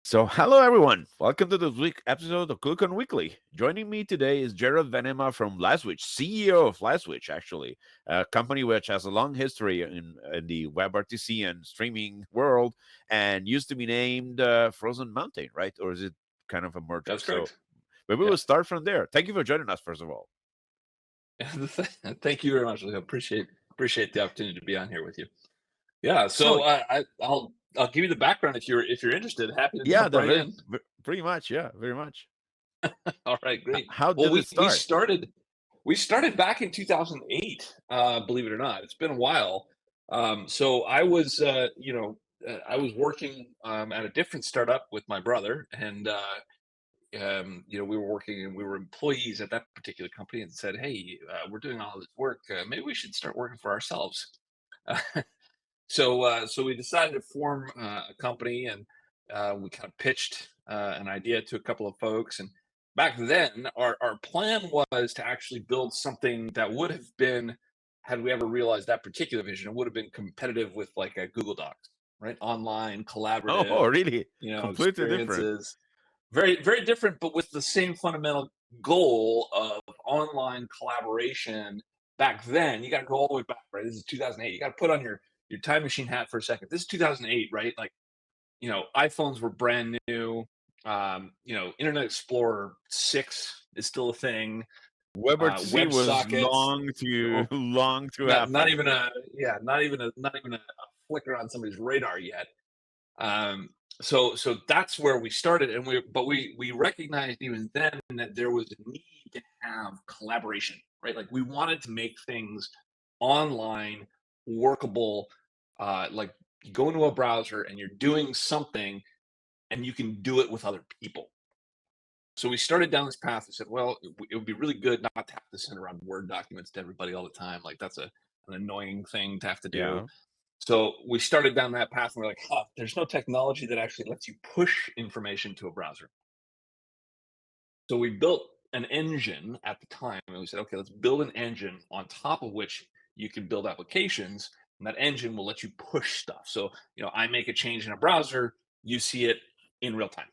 So, hello everyone. Welcome to this week episode of ClueCon Weekly. Joining me today is Jerod Venema from LiveSwitch, CEO of LiveSwitch, actually, a company which has a long history in the WebRTC and streaming world, and used to be named Frozen Mountain, right? Or is it kind of a merger? That's So, correct. maybe Yeah. we'll start from there. Thank you for joining us, first of all. Thank you very much. I appreciate the opportunity to be on here with you. Yeah. So, So I'll give you the background if you're interested. Happy to yeah, jump right in. pretty much, yeah, very much. All right. Great. How Well, did it we start? started back in 2008. Believe it or not, it's been a while. So I was I was working at a different startup with my brother, and we were working and we were employees at that particular company and said, hey, we're doing all this work. Maybe we should start working for ourselves. So we decided to form a company, and we kind of pitched an idea to a couple of folks. And back then, our plan was to actually build something that would have been, had we ever realized that particular vision, it would have been competitive with like a Google Docs, right? Online, Oh, collaborative, really? Completely different. experiences. Very, very different, but with the same fundamental goal of online collaboration. Back then, you got to go all the way back, right? This is 2008. You got to put on your time machine hat for a second. This is 2008, right? Like, iPhones were brand new. Internet Explorer 6 is still a thing. WebRTC was WebSockets, long to not happen. even a flicker on somebody's radar yet. So that's where we started, and we recognized even then that there was a need to have collaboration, right? Like we wanted to make things online workable. Like you go into a browser and you're doing something, and you can do it with other people. So we started down this path. We said, well, it would be really good not to have to send around Word documents to everybody all the time. Like that's an annoying thing to have to do. Yeah. So we started down that path, and we're like, huh, there's no technology that actually lets you push information to a browser. So we built an engine at the time, and we said, okay, let's build an engine on top of which you can build applications, and that engine will let you push stuff. So, I make a change in a browser, you see it in real time.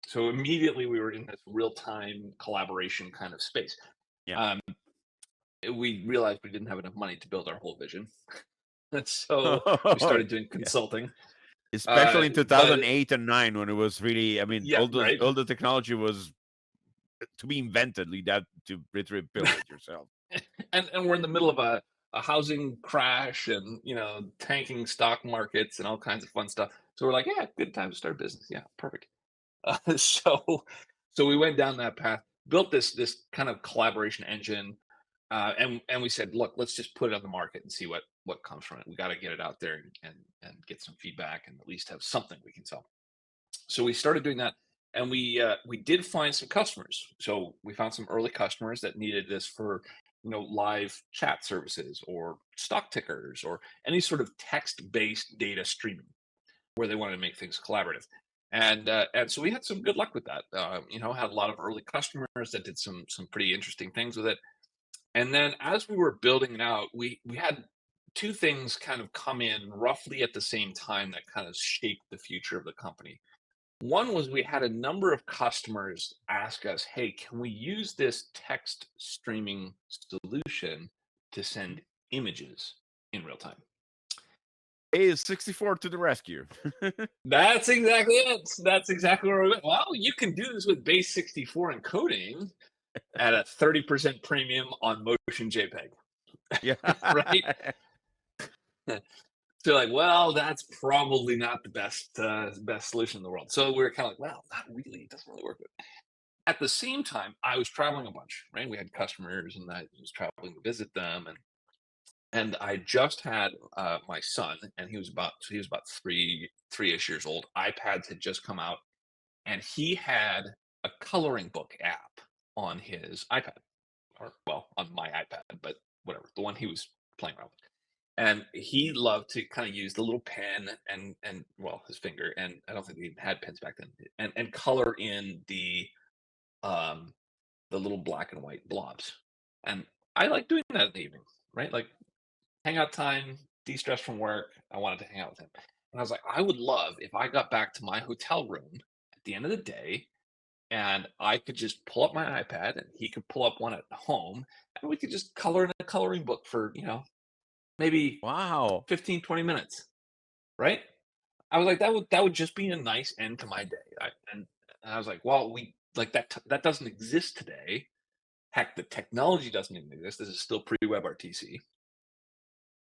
So immediately we were in this real time collaboration kind of space. Yeah. Um, we realized we didn't have enough money to build our whole vision. And so we started doing Yeah. consulting. Especially in But 2008 and 9 when it was really, I mean, yeah, right. all the technology was to be invented, lead that to literally build it yourself. And we're in the middle of a housing crash, and tanking stock markets and all kinds of fun stuff. So we're like, yeah, good time to start a business. Yeah, perfect. So we went down that path, built this kind of collaboration engine, and we said, look, let's just put it on the market and see what comes from it. We got to get it out there and get some feedback, and at least have something we can sell. So we started doing that, and we did find some customers. So we found some early customers that needed this for live chat services or stock tickers or any sort of text-based data streaming where they wanted to make things collaborative. And so we had some good luck with that. Had a lot of early customers that did some pretty interesting things with it. And then as we were building it out, we had two things kind of come in roughly at the same time that kind of shaped the future of the company. One was we had a number of customers ask us, hey, can we use this text streaming solution to send images in real time? Is 64 to the rescue. That's exactly it. That's exactly where we went. Well, you can do this with base 64 encoding at a 30% premium on motion JPEG, Yeah. right? So like, well, that's probably not the best solution in the world. So we were kind of like, well, not really. It doesn't really work. At the same time, I was traveling a bunch, right? We had customers, and I was traveling to visit them, and I just had my son, and he was about three-ish years old. iPads had just come out, and he had a coloring book app on his iPad, or well, on my iPad, but whatever, the one he was playing around with. And he loved to kind of use the little pen and well, his finger, and I don't think they even had pens back then, and color in um the little black and white blobs. And I like doing that in the evening, right? Like hangout time, de-stress from work. I wanted to hang out with him. And I was like, I would love if I got back to my hotel room at the end of the day, and I could just pull up my iPad and he could pull up one at home and we could just color in a coloring book for, maybe Wow. 15, 20 minutes, right? I was like, that would just be a nice end to my day. And I was like, well, we like that doesn't exist today. Heck, the technology doesn't even exist. This is still pre-WebRTC.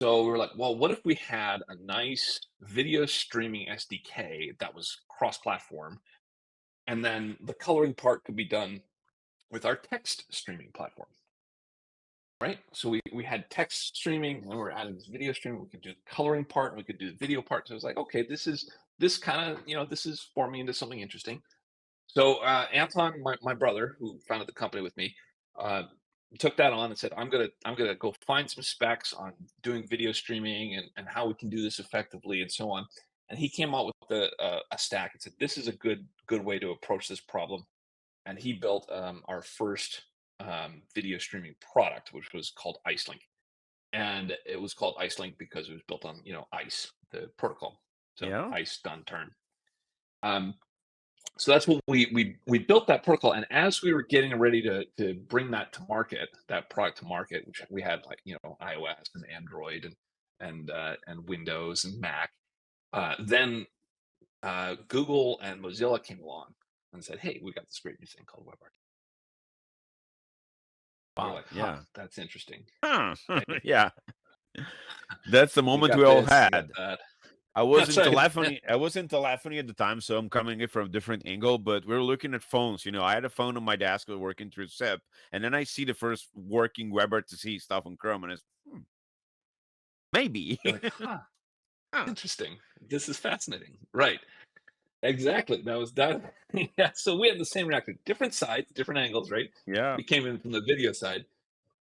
So we were like, well, what if we had a nice video streaming SDK that was cross-platform, and then the coloring part could be done with our text streaming platform, right? So we had text streaming, and we were adding this video streaming. We could do the coloring part, and we could do the video part. So I was like, okay, this kind of this is forming into something interesting. So Anton, my brother, who founded the company with me, uh, took that on and said, I'm gonna go find some specs on doing video streaming and how we can do this effectively and so on. And he came out with a stack and said, this is a good way to approach this problem. And he built our first video streaming product, which was called IceLink. And it was called IceLink because it was built on ICE, the protocol. So Yeah. ICE done turn. Um, so that's what we built that protocol. And as we were getting ready to bring that to market, that product to market, which we had like iOS and Android and Windows and Mac, then Google and Mozilla came along and said, "Hey, we got this great new thing called WebRTC." We're Wow. like, "Huh, Yeah. that's interesting." Huh. Right? Yeah. That's the We moment we got all this, we got had. that. I was That's in right. telephony. I was in telephony at the time, so I'm coming in from a different angle. But we were looking at phones. I had a phone on my desk working through SIP, and then I see the first working WebRTC stuff on Chrome, and it's maybe. You're like, "Huh, Huh. interesting. This is fascinating." Right. Exactly. That was that. Yeah. So we had the same reaction, different sides, different angles, right? Yeah. We came in from the video side.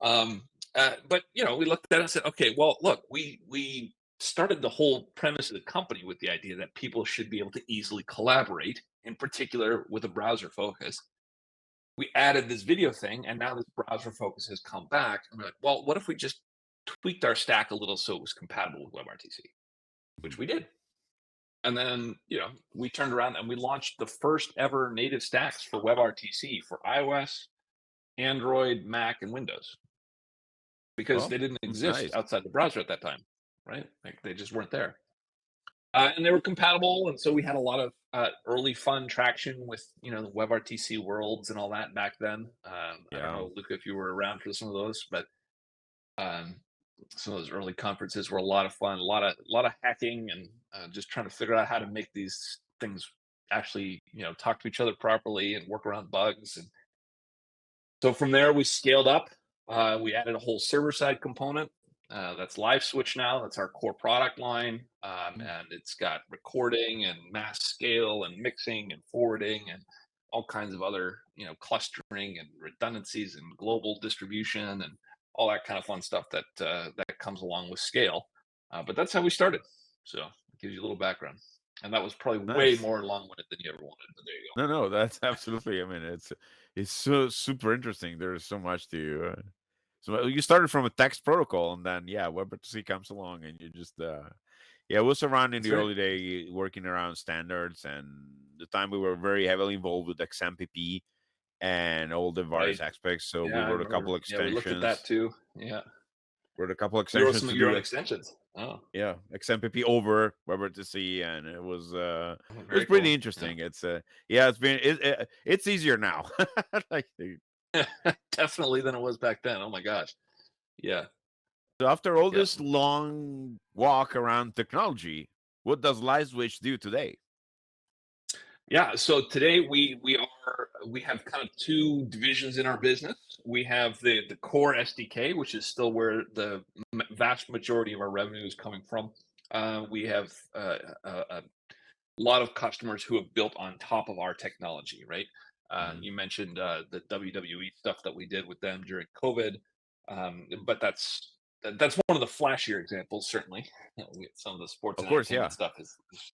Um, but we looked at it and said, okay, well, look, we started the whole premise of the company with the idea that people should be able to easily collaborate, in particular with a browser focus. We added this video thing, and now this browser focus has come back. And we're like, well, what if we just tweaked our stack a little so it was compatible with WebRTC, which we did. And then, we turned around and we launched the first ever native stacks for WebRTC for iOS, Android, Mac, and Windows because Well, they didn't exist nice. outside the browser at that time, right? Like they just weren't there. And they were compatible. And so we had a lot of early fun traction with, the WebRTC worlds and all that back then. I don't Yeah. know, Luca, if you were around for some of those, but um, some of those early conferences were a lot of fun, a lot of hacking and just trying to figure out how to make these things actually talk to each other properly and work around bugs. And so from there we scaled up. We added a whole server side component. That's LiveSwitch now. That's our core product line, and it's got recording and mass scale and mixing and forwarding and all kinds of other clustering and redundancies and global distribution and all that kind of fun stuff that comes along with scale. But that's how we started. So it gives you a little background, and that was probably way Nice. more long-winded than you ever wanted. But there you go. No, that's absolutely. I mean, it's so super interesting. There's so much to. So you started from a text protocol, and then WebRTC comes along, and you just yeah, it was around in That's the right. early day working around standards, and the time we were very heavily involved with XMPP and all the Right. various aspects. So we Yeah, I wrote a remember. couple Yeah, we looked at that extensions. too. Yeah. Wrote a couple You wrote extensions some to of your own do extensions. Oh, XMPP over WebRTC, and oh, it was very pretty cool. Yeah. interesting. It's easier now. like Definitely than it was back then. Oh my gosh. Yeah. So after all Yeah. this long walk around technology, what does LiveSwitch do today? Yeah. So today we have kind of two divisions in our business. We have the core SDK, which is still where the vast majority of our revenue is coming from. We have a lot of customers who have built on top of our technology, right? Mhm. You mentioned the WWE stuff that we did with them during COVID, but that's one of the flashier examples. Certainly, some of the sports Of and course, entertainment yeah. stuff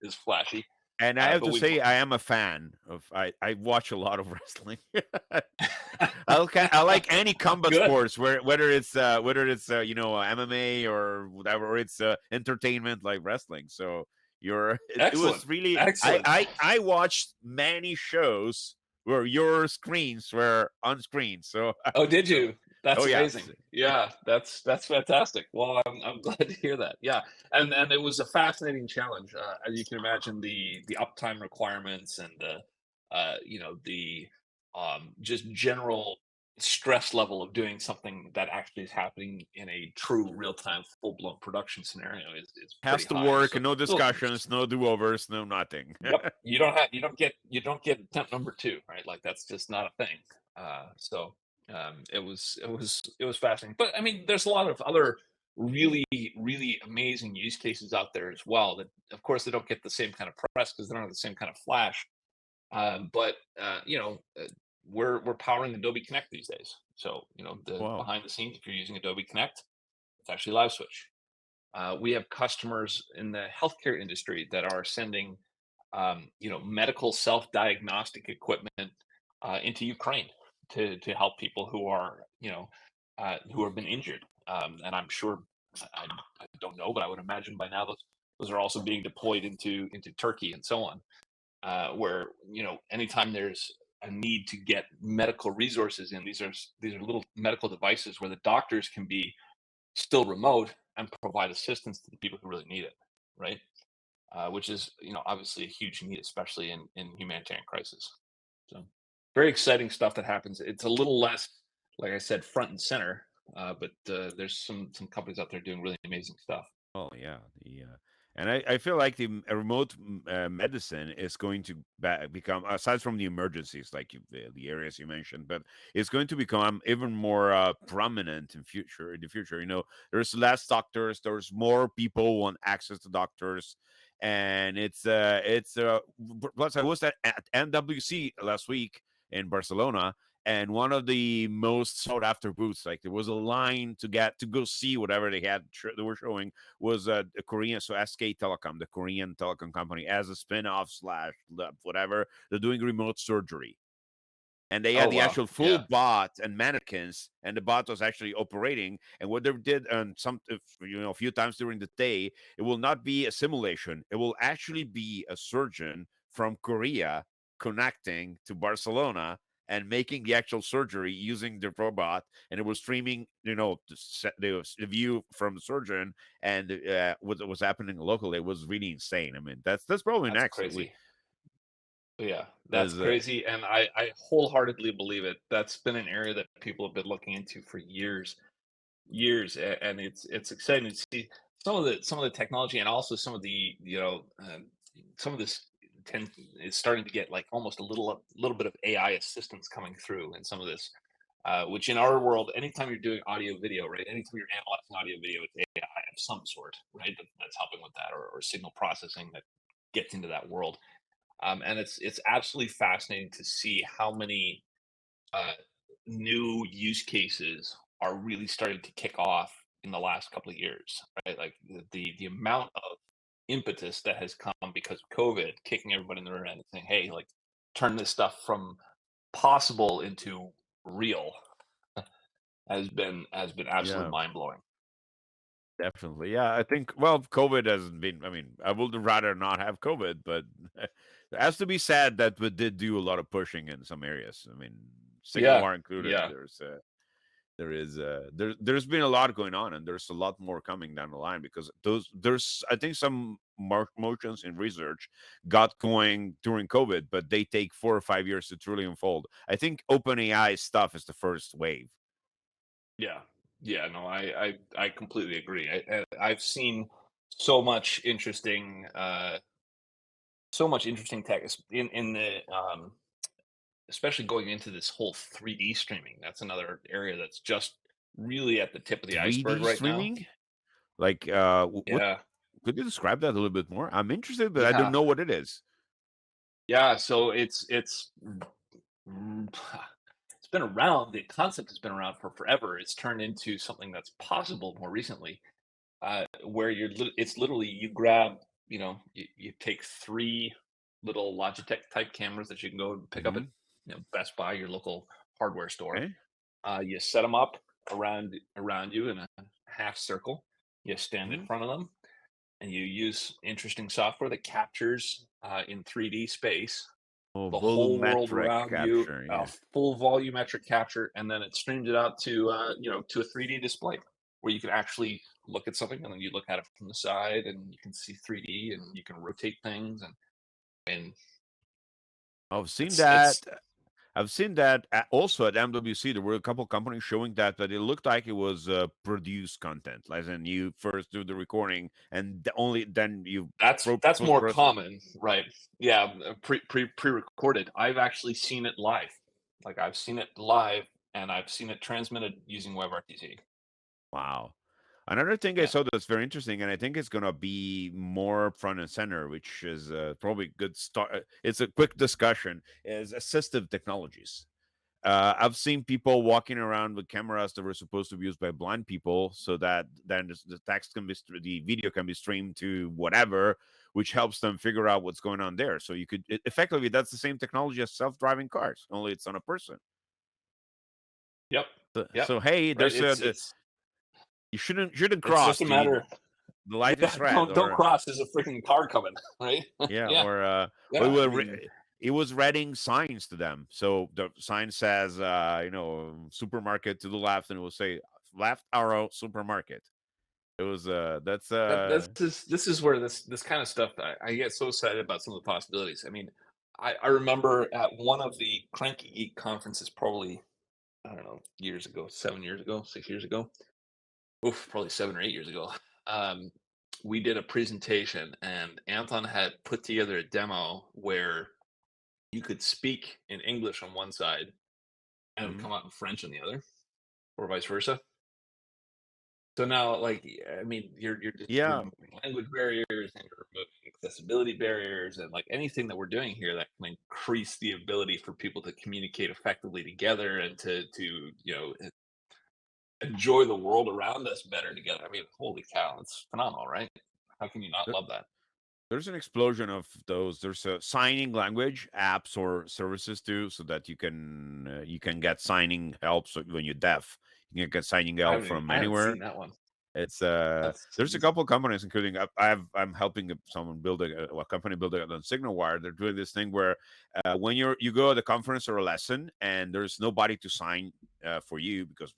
is flashy, And I have but to we've say, I am a fan of. I watch a lot of wrestling. I like any combat good. sports, whether it's MMA or whatever, or it's entertainment like wrestling. So It Excellent. was really Excellent. I watched many shows where your screens were on screen. So Oh, did so you? That's oh amazing. yes. Yeah, that's fantastic. Well, I'm glad to hear that. Yeah, and it was a fascinating challenge. As you can imagine, the uptime requirements and the the just general stress level of doing something that actually is happening in a true real time full blown production scenario is Has pretty to high. work, So no so discussions, no do-overs, no nothing. yep, you don't get attempt number two, right? Like that's just not a thing. It was fascinating. But I mean, there's a lot of other really amazing use cases out there as well. That of course they don't get the same kind of press because they don't have the same kind of flash. We're powering Adobe Connect these days. So the Wow. behind the scenes, if you're using Adobe Connect, it's actually LiveSwitch. We have customers in the healthcare industry that are sending, medical self-diagnostic equipment into Ukraine to help people who are, who have been injured. And I'm sure, I don't know, but I would imagine by now those are also being deployed into Turkey and so on, where anytime there's a need to get medical resources in, these are little medical devices where the doctors can be still remote and provide assistance to the people who really need it, right? Which is, obviously a huge need, especially in humanitarian crisis. So, very exciting stuff that happens. It's a little less, like I said, front and center, but there's some companies out there doing really amazing stuff. Oh yeah, and I feel like remote medicine is going to become, aside from the emergencies like the areas you mentioned, but it's going to become even more prominent in the future. There's less doctors, there's more people want access to doctors, and plus I was at NWC last week in Barcelona, and one of the most sought after booths, like there was a line to go see whatever they were showing, was the Korean, so SK Telecom, the Korean telecom company, as a spin-off slash whatever. They're doing remote surgery, and they Oh had the wow, actual full yeah. bot and mannequins, and the bot was actually operating. And what they did, a few times during the day, it will not be a simulation. It will actually be a surgeon from Korea connecting to Barcelona and making the actual surgery using the robot, and it was streaming, the view from the surgeon, and what was happening locally. It was really insane. I mean, that's probably That's next. crazy. Yeah, that's As crazy, and I wholeheartedly believe it. That's been an area that people have been looking into for years, and it's exciting to see some of the technology and also some of the some of this tend is starting to get like almost a little bit of AI assistance coming through in some of this, which in our world, anytime you're doing audio video, right? Anytime you're analyzing audio video, it's AI of some sort, right? That's helping with that, or signal processing that gets into that world. And it's absolutely fascinating to see how many uh, new use cases are really starting to kick off in the last couple of years, right? Like the amount of impetus that has come because of COVID, kicking everybody in the rear end and saying, "Hey, like, turn this stuff from possible into real," has been Yeah. absolutely mind blowing. Definitely. Yeah, I think, well, COVID hasn't been, I mean, I would rather not have COVID, but it has to be said that we did do a lot of pushing in some areas. I mean, Yeah, Singapore included. yeah, There's been a lot going on, and there's a lot more coming down the line, because there's, I think, some motions in research got going during COVID, but they take 4 or 5 years to truly unfold. I think OpenAI stuff is the first wave. yeah, yeah. No, I completely agree. I've seen so much interesting. So much interesting tech in the especially going into this whole 3D streaming. That's another area that's just really at the tip of the iceberg 3D right now. streaming, like what Yeah, could you describe that a little bit more? I'm interested, but I don't yeah, know what it is. yeah. So mm, it's been around. The concept has been around for forever. It's turned into something that's possible more recently, where it's literally you grab, you take three little Logitech type cameras that you can go and pick up at Hmm. Best Buy, your local hardware store. Okay. You set them up around you in a half circle. You stand in Hmm. front of them. and you use interesting software that captures in 3D space Oh, the whole world volumetric around you, capture. a Yeah. full volumetric capture, and then it streams it out to to a 3D display where you can actually look at something, and then you look at it from the side, and you can see 3D, and you can rotate things, and I've seen it's that. I've seen that also at MWC. There were a couple companies showing that, but it looked like it was produced content. Like, then you first do the recording, and only then you that's post more process. common, right? Yeah, pre-recorded. I've actually seen it live. Like I've seen it live, and I've seen it transmitted using WebRTC. Wow. Another thing I Yeah. saw that's very interesting, and I think it's gonna be more front and center, which is probably a good start. It's a quick discussion. Is assistive technologies. I've seen people walking around with cameras that were supposed to be used by blind people, so that then the text can be, the video can be streamed to whatever, which helps them figure out what's going on there. So you could effectively, that's the same technology as self-driving cars, only it's on a person. Yep. Yep. So hey, Right. there's you shouldn't It's just cross a matter. the light Yeah. is red, Don't or cross. There's a freaking car coming. Right. yeah, Yeah. or Yeah. I mean, it was reading signs to them. So the sign says, supermarket to the left, and it will say left arrow supermarket. It was that's this is where this kind of stuff I get so excited about some of the possibilities. I mean, I remember at one of the Cranky Geek conferences, probably I don't know years ago, 7 years ago, 6 years ago. Oof, probably 7 or 8 years ago. Um, we did a presentation, and Anton had put together a demo where you could speak in English on one side and it would mhm. come out in French on the other, or vice versa. So now, like, I mean, you're just Yeah. removing language barriers and you're removing accessibility barriers, and like anything that we're doing here that can increase the ability for people to communicate effectively together and to enjoy the world around us better together. I mean, holy cow, it's phenomenal, right? How can you not love that? There's an explosion of those. There's a signing language apps or services too, so that you can get signing help. So when you're deaf, you can get signing help from I haven't anywhere. seen that one. It's That's there's a couple companies, including I'm helping someone build a company build it on Signal Wire. They're doing this thing where when you go to a conference or a lesson and there's nobody to sign for you, because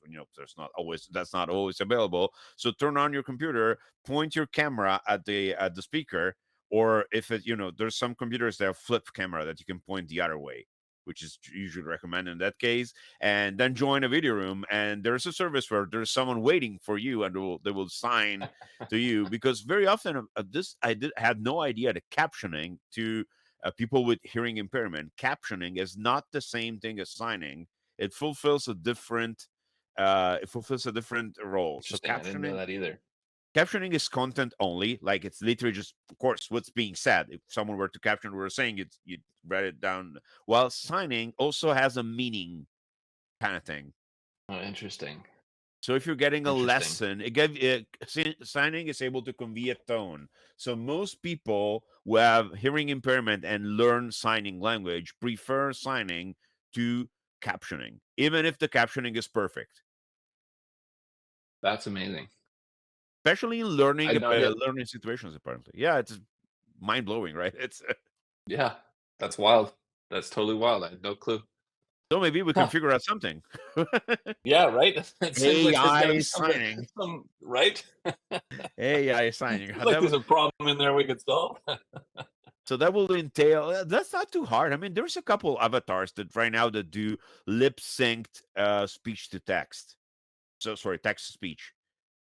that's not always available. So turn on your computer, point your camera at the speaker, or if there's some computers that have flip camera that you can point the other way, which is usually recommended in that case, and then join a video room, and there's a service where there's someone waiting for you, and they will sign to you, because very often this had no idea that captioning to people with hearing impairment, captioning is not the same thing as signing. It fulfills a different role. So interesting. I didn't know captioning that either. captioning is content only, like it's literally just, of course, what's being said. If someone were to caption what we're saying, you write it down, while signing also has a meaning, kind of thing. Oh, interesting. So if you're getting a Interesting. lesson, signing is able to convey a tone. So most people who have hearing impairment and learn signing language prefer signing to captioning, even if the captioning is perfect. That's amazing. Especially in I had no idea. learning situations. Apparently, yeah, it's mind blowing, right? It's Yeah, that's wild. That's totally wild. I had no clue. so maybe we can Huh. figure out something. Yeah, right? It seems like there's gotta AI be signing. some right? AI signing. Seems like there's a problem in there we could solve. So that will entail. That's not too hard. I mean, there's a couple avatars that right now that do lip synced speech to text. So sorry, text to speech,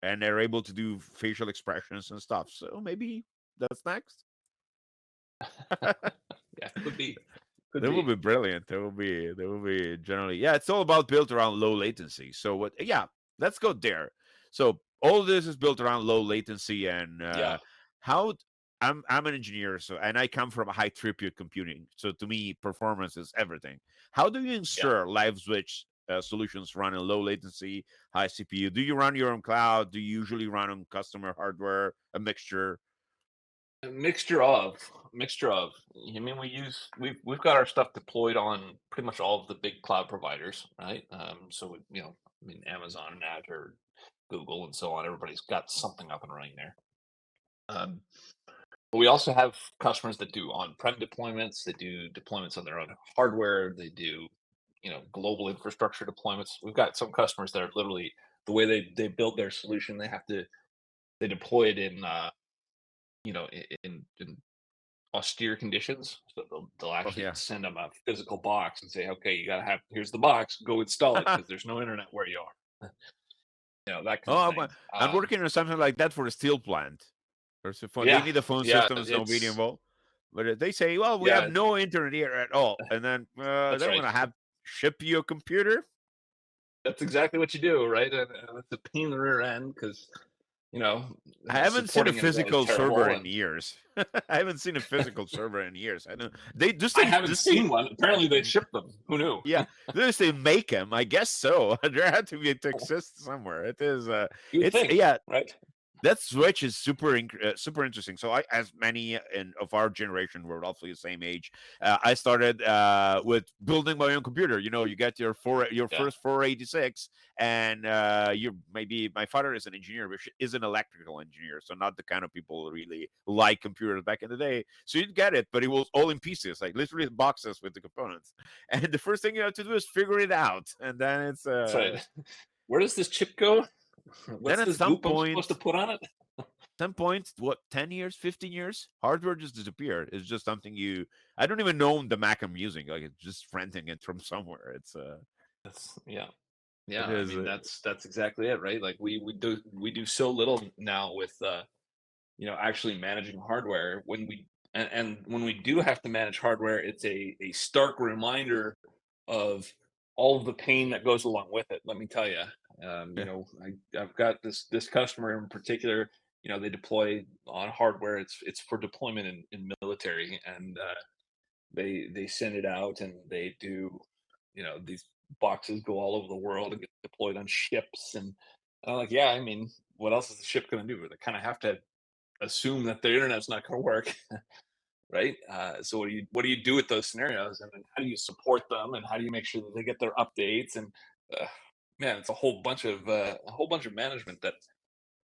and they're able to do facial expressions and stuff. So maybe that's next. Yeah, could be. Could That will be. be brilliant. That will be generally, yeah. It's all about built around low latency. So what? Yeah, let's go there. So all of this is built around low latency, and Yeah. how I'm an engineer, so and I come from a high throughput computing. So to me, performance is everything. How do you Yeah. ensure live switch solutions run in low latency, high CPU? Do you run your own cloud? Do you usually run on customer hardware? A mixture? A mixture of. I mean, we've got our stuff deployed on pretty much all of the big cloud providers, right? So I mean, Amazon, Azure, Google, and so on. Everybody's got something up and running there. But we also have customers that do on-prem deployments. They do deployments on their own hardware. They do, global infrastructure deployments. We've got some customers that are literally the way they build their solution. They deploy it in in austere conditions. So they'll Oh actually yeah. send them a physical box and say, okay, you gotta have here's the box. Go install it because there's no internet where you are. That kind of Oh, thing. I'm working on something like that for a steel plant. There's a phone. They Yeah, need a phone yeah, system. There's no video it's involved. But they say, well, we have yeah, no internet here at all, and then that's they're right. gonna have ship you a computer. That's exactly what you do, right? And it's a pain in the rear end because you know I haven't seen a supporting it is physical server terrible, in and years. I haven't seen a physical server in years. I know they just I they haven't just they seen one. Apparently, they ship them. Who knew? yeah, just they make them. I guess so. There had to be to exist somewhere. It is You'd it's think, yeah. right? That switch is super interesting. So I, as many of our generation, were roughly the same age. I started with building my own computer. You get your Yeah. first 486, and you maybe my father is an engineer, but is an electrical engineer, so not the kind of people who really like computers back in the day. So you'd get it, but it was all in pieces, like literally boxes with the components. And the first thing you have to do is figure it out, and then it's That's right. Where does this chip go? then What's at this some goop I'm supposed to point put on it? some point, what, 10 years, 15 years, hardware just disappeared. It's just something I don't even know the Mac I'm using. Like, it's just renting it from somewhere. That's yeah. Yeah, it I is, mean that's exactly it, right? Like we do so little now with actually managing hardware. And when we do have to manage hardware, it's a stark reminder of all of the pain that goes along with it. Let me tell you, yeah, I've got this customer in particular. They deploy on hardware. It's for deployment in military, and they send it out, and they do, these boxes go all over the world and get deployed on ships. And I'm like, yeah, I mean, what else is the ship going to do? They kind of have to assume that the internet's not going to work, right? So what do you do with those scenarios, and then how do you support them, and how do you make sure that they get their updates? And uh, man, it's a whole bunch of management that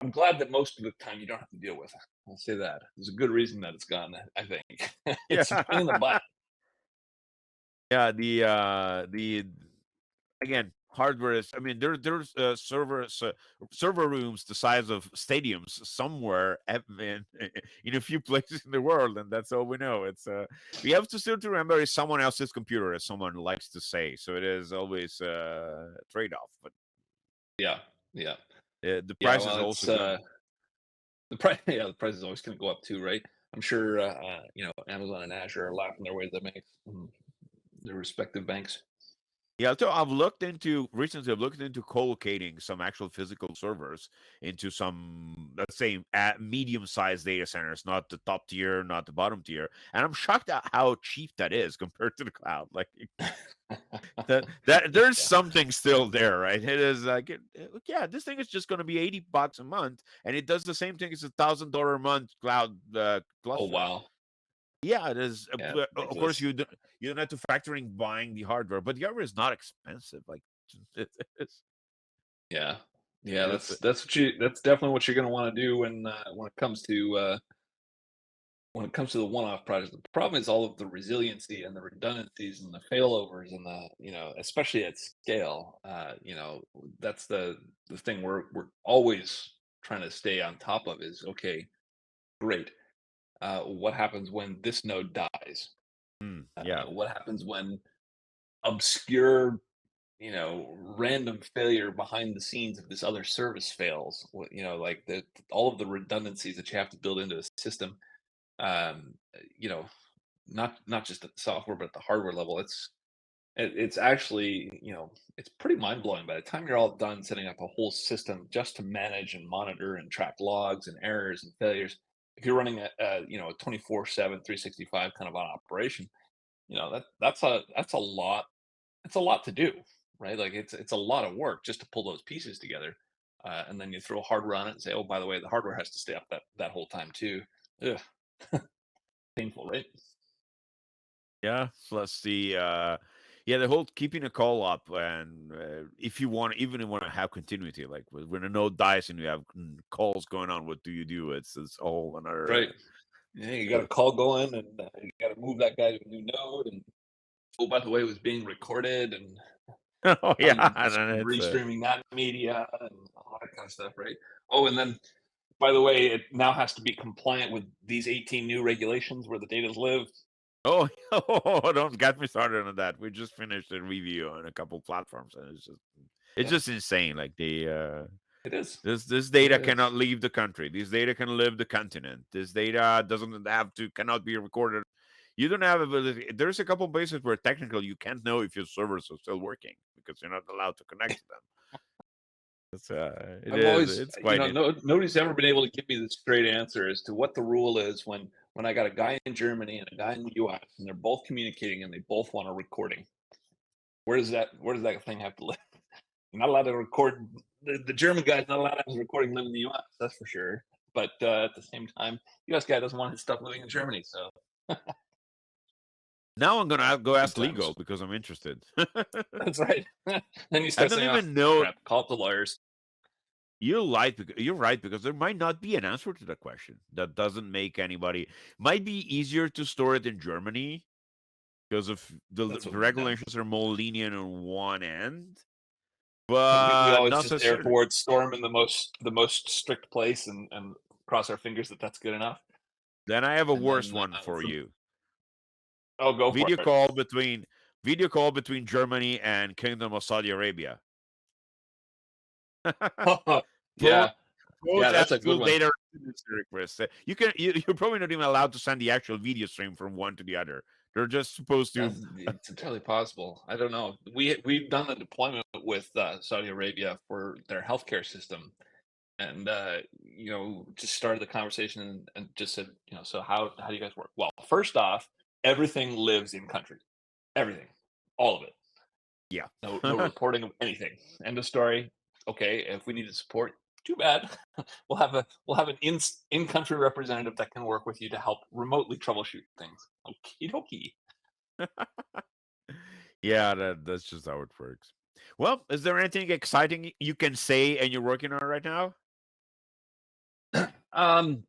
I'm glad that most of the time you don't have to deal with. I'll say that there's a good reason that it's gone. I think yeah, it's a pain in the butt. yeah. The again, hardware is. I mean, there's server rooms the size of stadiums somewhere in a few places in the world, and that's all we know. We have to still to remember it's someone else's computer, as someone likes to say. So it is always a trade off, but Yeah, yeah, the yeah. price is Well, also it's going. the price. Yeah, the price is always going to go up too, right? I'm sure Amazon and Azure are laughing their way to the bank, their respective banks. Yeah, so I've looked into co-locating some actual physical servers into some, let's say, medium-sized data centers, not the top tier, not the bottom tier, and I'm shocked at how cheap that is compared to the cloud. Like that there's Yeah. something still there, right? It is like, yeah, this thing is just going to be $80 a month, and it does the same thing as $1,000 a month cloud Oh cluster. wow. Yeah, it is. Yeah, But of course, ridiculous. you don't have to factor in buying the hardware, but the hardware is not expensive. Like it's Yeah, yeah. it's That's definitely what you're going to want to do when it comes to the one-off project. The problem is all of the resiliency and the redundancies and the failovers and especially at scale. That's the thing we're always trying to stay on top of is, okay, great. What happens when this node dies? yeah. What happens when obscure, random failure behind the scenes of this other service fails? Like all of the redundancies that you have to build into a system. Um, you know, not just at the software but at the hardware level. It's actually, it's pretty mind blowing by the time you're all done setting up a whole system just to manage and monitor and track logs and errors and failures. If you're running a 24/7, 365 kind of an operation, that's a lot. It's a lot to do, right? Like it's a lot of work just to pull those pieces together, and then you throw hardware on it and say, oh, by the way, the hardware has to stay up that whole time too. Ugh, painful, right? Yeah, plus Yeah, the whole keeping a call up, and if you want, even if you want to have continuity, like when a node dies and you have calls going on, what do you do? It's all Right. another. Yeah, you got a call going, and you got to move that guy to a new node. And oh, by the way, it was being recorded, and Oh yeah, I'm and then it's restreaming that media and all that kind of stuff, right? Oh, and then by the way, it now has to be compliant with these 18 new regulations where the data live. oh, oh, don't get me started on that. We just finished a review on a couple platforms, and it's Yeah, just insane. Like it is. this It data cannot is. leave the country. This data can leave the continent. This data cannot be recorded. You don't have ability. There's a couple places where technically you can't know if your servers are still working because you're not allowed to connect to them. It I've is. always, It's quite nobody's ever been able to give me the straight answer as to what the rule is when I got a guy in Germany and a guy in the US and they're both communicating and they both want a recording. Where does that thing have to live? You're not allowed to record. The German guy's not allowed to have his recording live in the US, that's for sure. But at the same time, US guy doesn't want his stuff living in Germany. So Now I'm gonna go good ask legal times. because I'm interested. That's right. Then you I start don't saying, "Oh, even know. crap, call up the lawyers." You're right because there might not be an answer to that question. That doesn't make anybody. Might be easier to store it in Germany because of That's the what we've done. regulations are more lenient on one end, We but always not just err necessarily. towards storm in the most strict place and cross our fingers that that's good enough. Then I have a And worse then one for from, you. oh, go for Video it. call between video call between Germany and Kingdom of Saudi Arabia. Both Yeah, both yeah, have that's a good full one. data residency requests. You're probably not even allowed to send the actual video stream from one to the other. They're just supposed to. It's entirely possible. I don't know. We've done a deployment with Saudi Arabia for their healthcare system, and just started the conversation and just said, so how do you guys work? Well, first off, everything lives in country, everything, all of it. Yeah. No reporting of anything. End of story. Okay, if we need to support, too bad. We'll have an in country representative that can work with you to help remotely troubleshoot things. Okie dokie. Yeah, that's just how it works. Well, is there anything exciting you can say and you're working on right now? Um,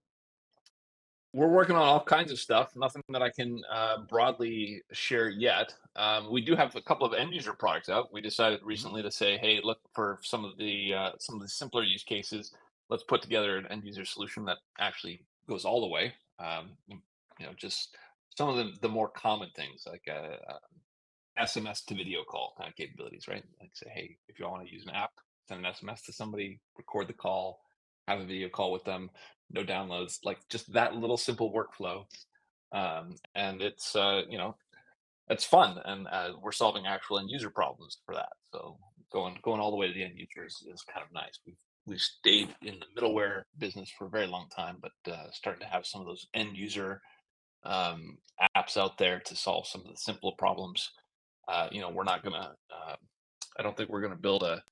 we're working on all kinds of stuff. Nothing that I can broadly share yet. We do have a couple of end user products out. We decided Mhm. recently to say, hey, look for some of the simpler use cases. Let's put together an end user solution that actually goes all the way. Just some of the more common things like SMS to video call kind of capabilities, right? Like say, hey, if you want to use an app, send an SMS to somebody, record the call, have a video call with them, no downloads, like just that little simple workflow. And it's fun, and we're solving actual end user problems for that. So going all the way to the end user is kind of nice. We've stayed in the middleware business for a very long time, but starting to have some of those end user um, apps out there to solve some of the simpler problems. We're not gonna. I don't think we're gonna build a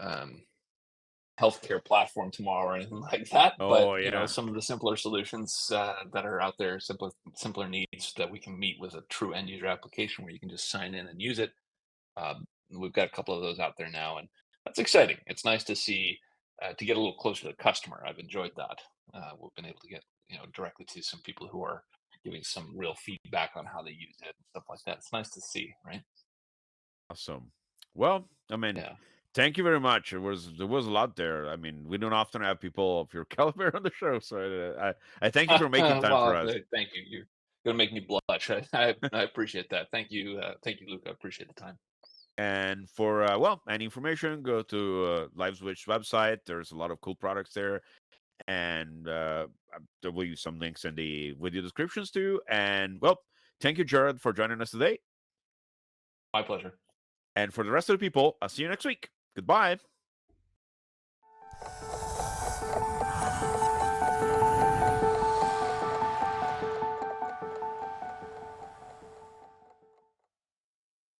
um, healthcare platform tomorrow or anything like that. But Oh yeah. some of the simpler solutions that are out there, simpler needs that we can meet with a true end user application where you can just sign in and use it. We've got a couple of those out there now, and that's exciting. It's nice to see to get a little closer to the customer. I've enjoyed that. We've been able to get directly to some people who are giving some real feedback on how they use it and stuff like that. It's nice to see, right? Awesome. Well, I mean, Yeah. thank you very much. There was a lot there. I mean, we don't often have people of your caliber on the show, so I thank you for making time for Well, us. thank you. You're gonna make me blush. I appreciate that. Thank you, Luke. I appreciate the time. And for any information, go to LiveSwitch website. There's a lot of cool products there, and there will be some links in the video descriptions too. And well, thank you, Jared, for joining us today. My pleasure. And for the rest of the people, I'll see you next week. Goodbye.